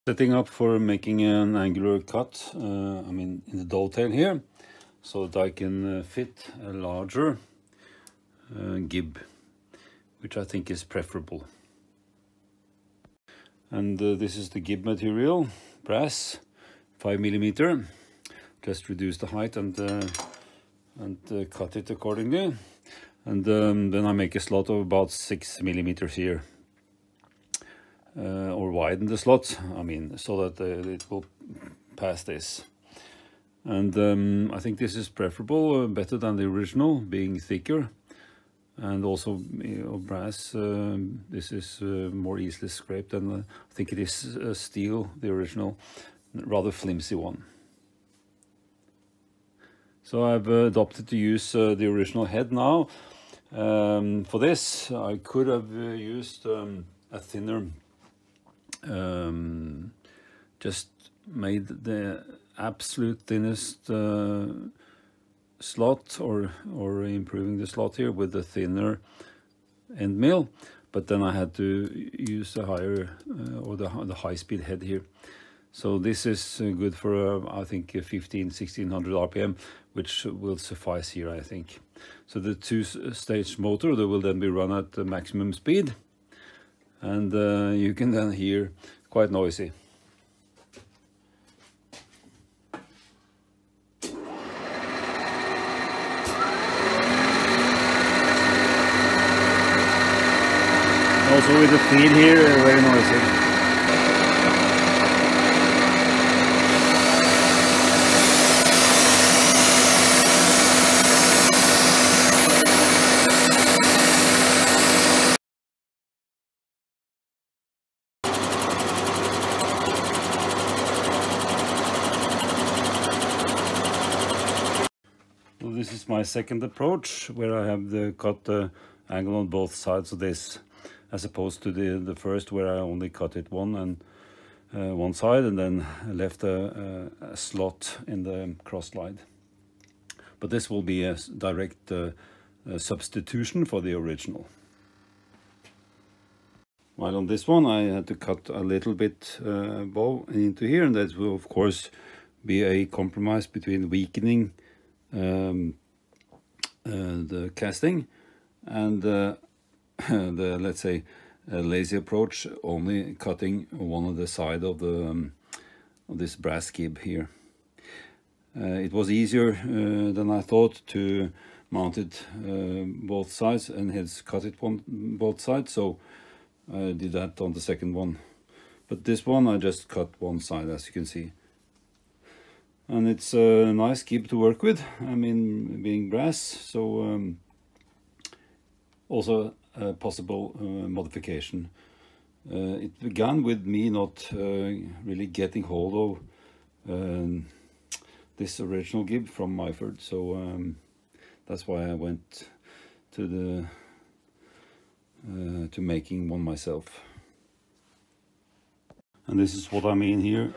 Setting up for making an angular cut, I mean in the dovetail here, so that I can fit a larger gib, which I think is preferable. And this is the gib material, brass, 5mm. Just reduce the height and cut it accordingly. And then I make a slot of about 6mm here. Or widen the slot, I mean, so that it will pass this. And I think this is preferable, better than the original, being thicker. And also, you know, brass, this is more easily scraped, and I think it is steel, the original, rather flimsy one. So I've adopted to use the original head now. For this, I could have used a thinner, just made the absolute thinnest slot, or improving the slot here with the thinner end mill, but then I had to use a higher or the high-speed head here. So this is good for I think 1600 RPM, which will suffice here, I think. So the two-stage motor, that will then be run at the maximum speed, and you can then hear quite noisy. Also with the feed here, very noisy. So this is my second approach, where I have cut the angle on both sides of this, as opposed to the first, where I only cut it one side and then left a slot in the cross slide. But this will be a direct substitution for the original. While on this one, I had to cut a little bit bow into here, and that will of course be a compromise between weakening the casting and the let's say lazy approach, only cutting one of the side of this brass gib here. It was easier than I thought to mount it both sides, and hence cut it both sides, so I did that on the second one. But this one I just cut one side, as you can see. And it's a nice gib to work with, I mean, being brass, so also a possible modification. It began with me not really getting hold of this original gib from Myford, so that's why I went to making one myself. And this is what I mean here.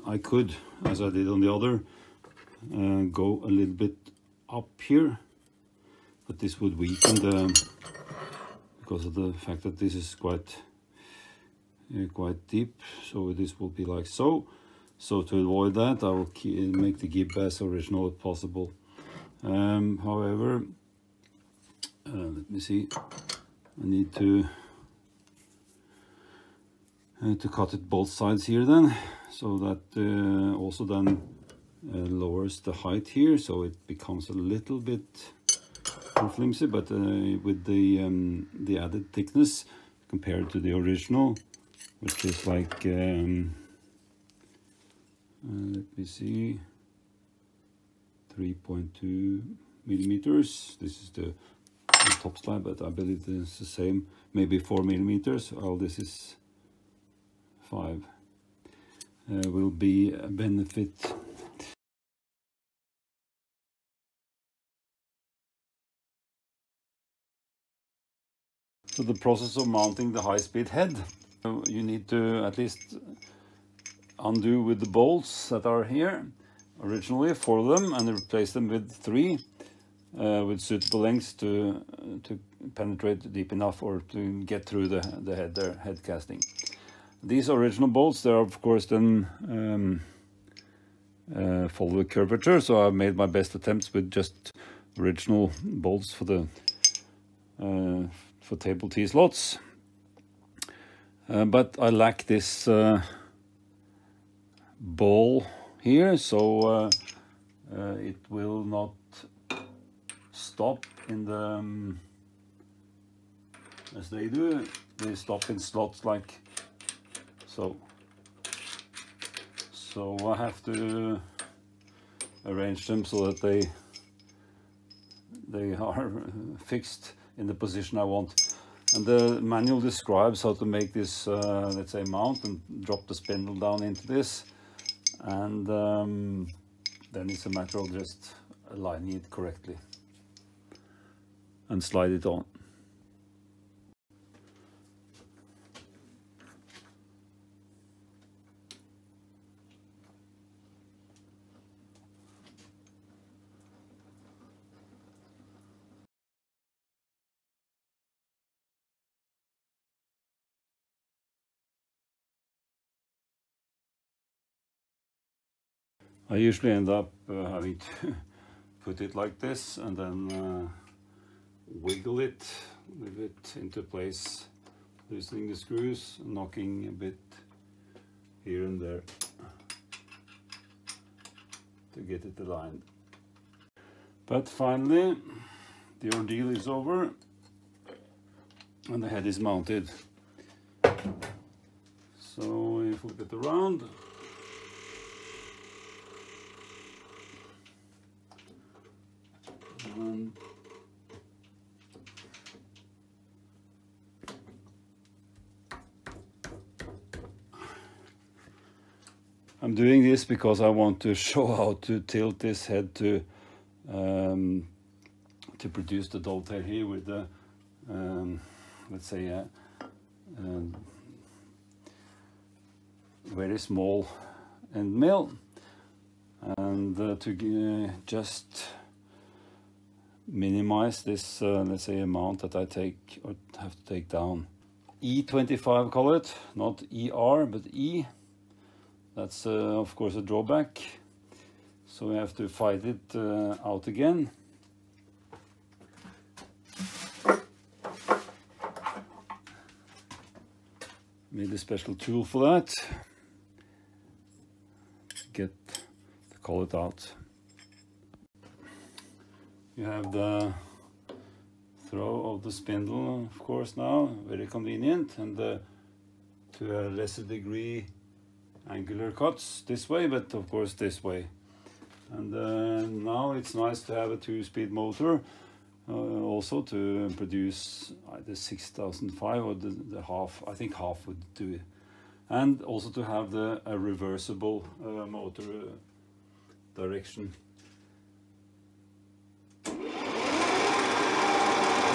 I could, as I did on the other, go a little bit up here, but this would weaken because of the fact that this is quite deep, so this will be like so. So to avoid that, I will make the gib as original as possible. However, let me see, I need to cut it both sides here then, so that also then lowers the height here, so it becomes a little bit more flimsy, but with the added thickness compared to the original, which is like let me see, 3.2 millimeters. This is the top slide, but I believe it's the same, maybe 4 millimeters. Well, this is 5. Will be a benefit. So the process of mounting the high-speed head, you need to at least undo with the bolts that are here originally, 4 of them, and replace them with 3 with suitable lengths to penetrate deep enough, or to get through the head casting. these original bolts, they're of course then follow the curvature, so I've made my best attempts with just original bolts for the for table T-slots. But I lack this ball here, so it will not stop in the as they do. They stop in slots like so. So I have to arrange them so that they are fixed in the position I want. And the manual describes how to make this, let's say, mount and drop the spindle down into this. And then it's a matter of just aligning it correctly and slide it on. I usually end up having to put it like this and then wiggle it, move it into place, loosening the screws, knocking a bit here and there to get it aligned. But finally, the ordeal is over and the head is mounted. So if we get around, and I'm doing this because I want to show how to tilt this head to produce the dovetail here with the let's say a very small end mill, and to just minimize this let's say amount that I take or have to take down. E25 call it, not ER but E. That's of course a drawback, so we have to fight it out again. Made a special tool for that. Get the collet out. You have the throw of the spindle, of course, now, very convenient, and to a lesser degree angular cuts this way, but of course this way. And now it's nice to have a 2-speed motor also to produce either 6005 or the half. I think half would do it. And also to have a reversible motor direction.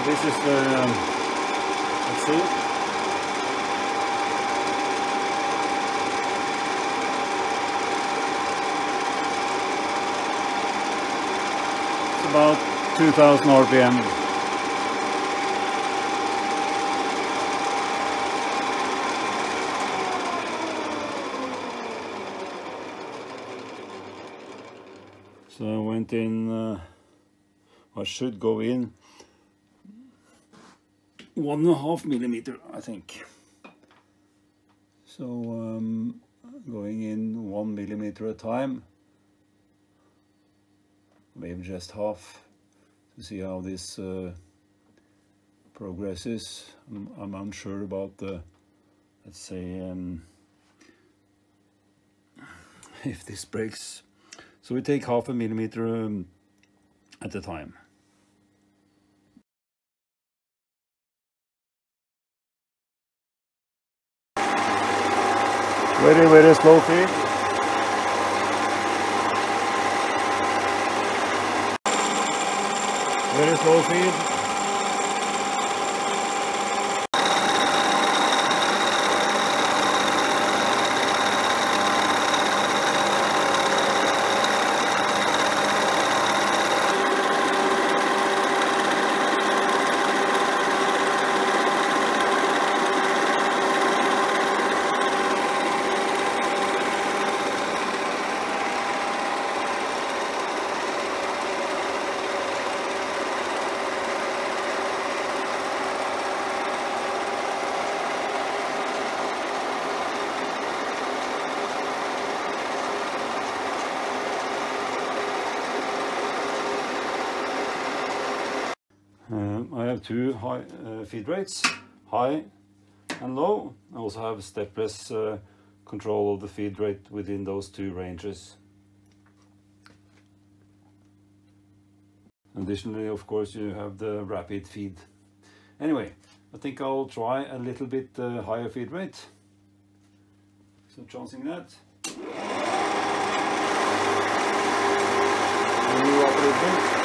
This is the, let's see. It's about 2000 RPM. So I went in, I should go in 1.5 millimeter, I think. So going in 1 millimeter at a time, maybe just half, to see how this progresses. I'm unsure about the, let's say, if this breaks. So we take 0.5 millimeter at a time. Very, very slow feed. Very slow feed. I have two high feed rates, high and low. I also have stepless control of the feed rate within those two ranges. Additionally, of course, you have the rapid feed. Anyway, I think I'll try a little bit higher feed rate. So chancing that. Move up a little bit.